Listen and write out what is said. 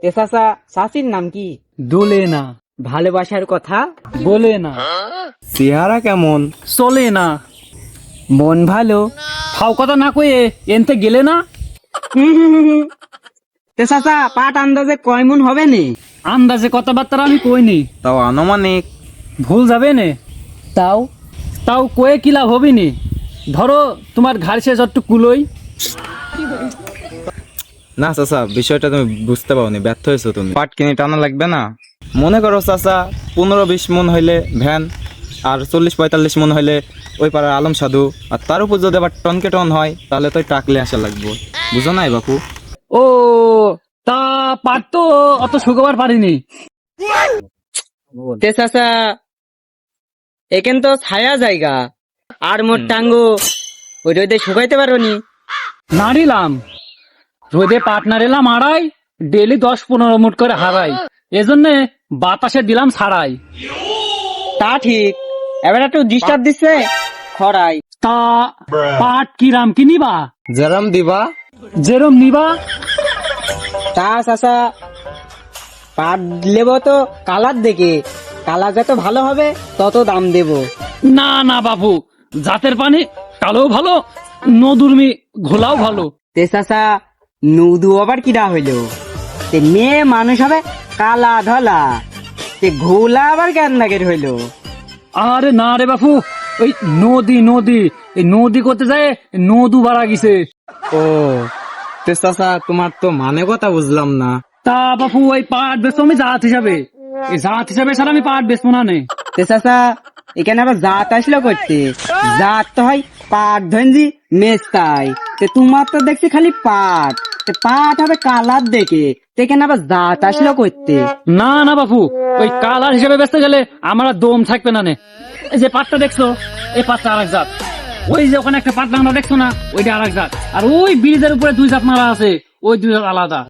তে চাচা চাচির নাম কি? দোলে না, ভালোবাসার কথা বলে না, চেহারা কেমন? চলে না, মন ভালো। ফাও কথা না কয়ে এনতে গেলে না। তে চাচা পাট আন্দাজে কয় মন হবে নে? আন্দাজে কথাবার্তা আমি কইনি, তাও আনুমানিক। ভুল যাবে নে। তাও তাও কয়ে কি লাভ হবি নি? ধরো তোমার ঘাড় সে যত কুলোই। না চাচা, বিষয়টা তুমি বুঝতে পারোনি, ব্যর্থ হয়েছো তুমি। পাট কিনে টানা লাগবে না। মনে করো চাচা 15-20 মন হইলে ভ্যান, আর 40-45 মন হইলে ওই পাড়ার আলম সাধু, আর তার উপর যদি আবার টনকে টন হয় তাহলে তো টাকলে আসা লাগবে। বুঝো নাই বাপু? ও তা পার তো অত শুকোবার পারিনি। তে চাচা এখান তো ছায়া জায়গা, আর মোট টাঙ্গো ওই রোদে শুকাইতে পারো নি? নাড়িলাম রোদে পার্টনার এলাম আড়াই, ডেলি 10-15 মুট করে হারাই, এজন্য বাতাসে দিলাম ছাড়াই। তা ঠিক, এবার একটু ডিস্টার্ব দিচ্ছে খরাই। তা পাট কিরাম কি নিবা? যেরাম দিবা। যেরম নিবা। তা চাচা পাট লেব তো কালার দেখে, কালার যত ভালো হবে তত দাম দেব। না না বাবু, জাতের পানি কালো ভালো, নদুর্মি ঘোলাও ভালো। তে চাচা নদু আবার কিরা হইলো? তে মেয়ে মানুষ হবে কালা ধলা, তে ঘোলা আবার কেন নাগের হইলো? আরে না রে বাপু, ওই নদী নদী, এই নদী করতে যায় নদু বাড়া গেছে। ও তে চাচা, তোমার তো মানে কথা বুঝলাম না। তা বাপু ওই পাট বেচবো আমি জাত হিসাবে, এই জাত হিসাবে ছাড়া আমি পাট বেচবো না নে। তে চাচা এখানে আবার জাত আসলো করতে, জাত তো হয় পাট ধনজি মেস্তাই, তে তোমার তো দেখছি খালি পাট, তে পাট হবে কালার দেখে, তে এখানে আবার জাত আসলো করতে। না না বাপু, ওই কালার হিসেবে বেচতে গেলে আমার আর দম থাকবে না নে। এই যে পাটটা দেখছো, এই পাটটা আরেক জাত। ওই যে ওখানে একটা পাট বাংলা দেখছো না, ওইটা আরেক জাত। আর ওই ব্রিজের উপরে 2 জাত মারা আছে, ওই 2 জাত আলাদা।